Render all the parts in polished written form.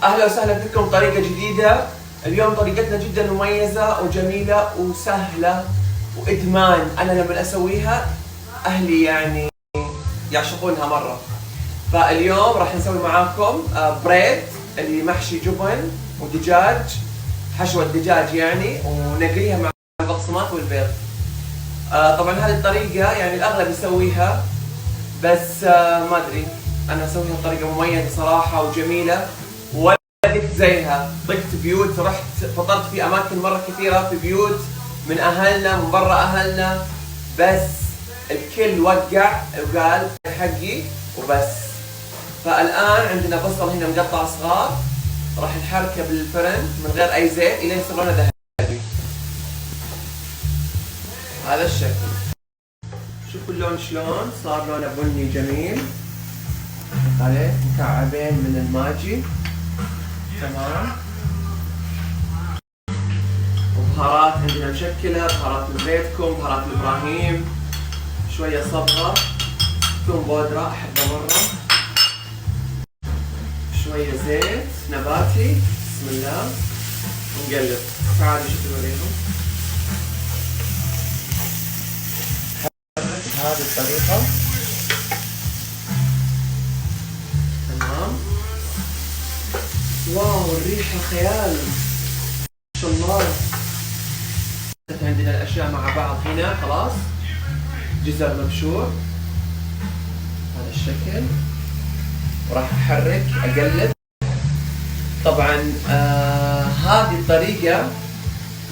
اهلا وسهلا فيكم طريقة جديدة. اليوم طريقتنا جدا مميزة وجميلة وسهلة وادمان. انا لما اسويها اهلي يعني يعشقونها مرة. فاليوم راح نسوي معاكم بريد اللي محشي جبن ودجاج، حشوة دجاج يعني، ونقليها مع البقسماط والبيض. طبعا هذه الطريقة يعني الاغلب يسويها، بس ما ادري، انا اسويها بطريقة مميزة صراحة وجميلة، ولا ذقت زيها. طقت بيوت، رحت فطرت في اماكن مرة كثيرة، في بيوت من اهلنا من برا اهلنا، بس الكل وقع وقال حقي وبس. فالان عندنا بصل هنا مقطع صغار، راح نحركه بالفرن من غير اي زيت الين يصير لونه ذهبي. هذا الشكل، شوفوا اللون شلون صار، لونه بني جميل. عليه مكعبين من الماجي، تمام. وبهارات عندنا مشكلة، بهارات من بيتكم، بهارات الإبراهيم، شوية صبغة، ثوم بودرة أحبه مرة، شوية زيت نباتي، بسم الله، ونقلب. تعالوا شوفوا نوريهم بهذه الطريقة، تمام. واو الريحة خيال، ما شاء الله. عندنا الأشياء مع بعض هنا، خلاص. جزر مبشور هذا الشكل، وراح أحرك أقلب. طبعا هذه الطريقة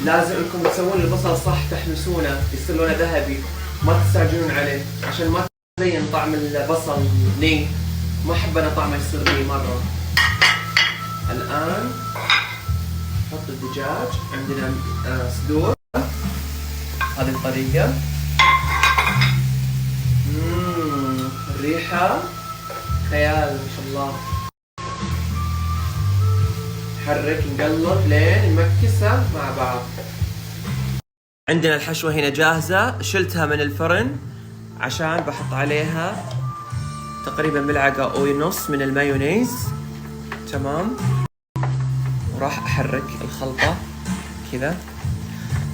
لازم انكم تسوون البصل صح، تحمسونه يصير لونه ذهبي، ما تستعجلون عليه عشان ما تبين طعم البصل ني. ما احب انا طعمه يصير ني مرة. الآن نحط الدجاج، عندنا صدور هذه الطريقة. الريحة خيال ما شاء الله. نحرك نقلب لين نمكسها مع بعض. عندنا الحشوة هنا جاهزة، شلتها من الفرن عشان بحط عليها تقريبا ملعقة أو نص من المايونيز، تمام. وراح أحرك الخلطة كذا.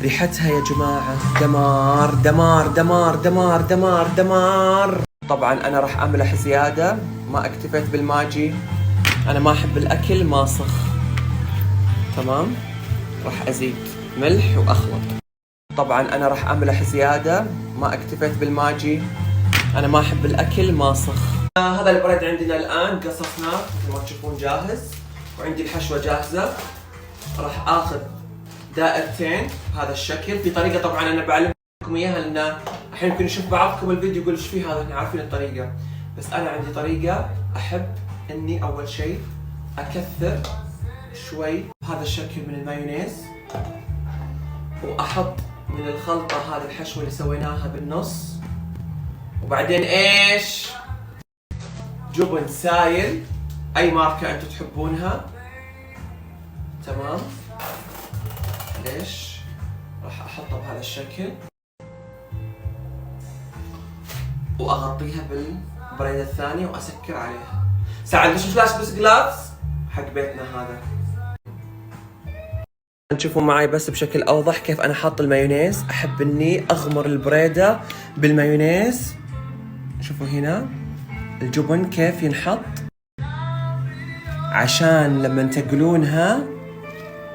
ريحتها يا جماعة دمار دمار دمار دمار دمار دمار. طبعا أنا راح أملح زيادة، ما اكتفيت بالماجي، أنا ما أحب الأكل ماسخ، تمام. راح أزيد ملح وأخلط. طبعا أنا راح أملح زيادة، ما اكتفيت بالماجي، أنا ما أحب الأكل ماسخ. هذا البريد عندنا الآن قصصناه مثل ما تشوفون جاهز، وعندي الحشوة جاهزة. راح آخذ دائرتين بهذا الشكل. في طريقة طبعا أنا بعلمكم إياها، لأن الحين يمكن يشوف بعضكم الفيديو يقول إيش فيه هذا، إحنا عارفين الطريقة، بس أنا عندي طريقة أحب إني أول شيء أكثر شوي بهذا الشكل من المايونيز، وأحط من الخلطة هذه الحشوة اللي سويناها بالنص، وبعدين إيش؟ جبن سايل أي ماركة أنتم تحبونها، تمام. ليش؟ راح أحطها بهذا الشكل وأغطيها بالبريدة الثانية وأسكر عليها. ساعد مش لابس جلافز حق بيتنا هذا. تشوفوا معي بس بشكل أوضح كيف أنا حاط المايونيز. أحب إني أغمر البريدة بالمايونيز. شوفوا هنا الجبن كيف ينحط، عشان لما تاكلونها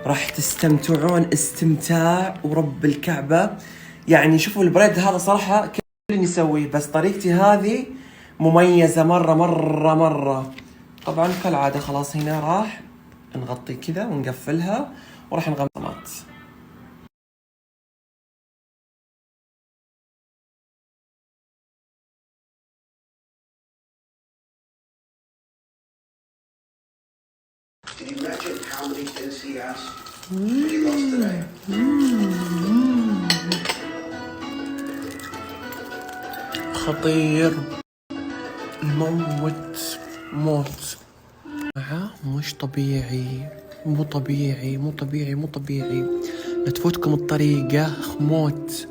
راح تستمتعون استمتاع ورب الكعبة. يعني شوفوا البريد هذا صراحة كل يسويه، بس طريقتي هذه مميزة مرة مرة مرة. طبعا كالعادة خلاص هنا راح نغطي كذا ونقفلها، وراح نغمض. Can you imagine how many things he asked when he lost today? خطير، موت موت. مش طبيعي، مو طبيعي مو طبيعي مو طبيعي. لا تفوتكم الطريقة، موت.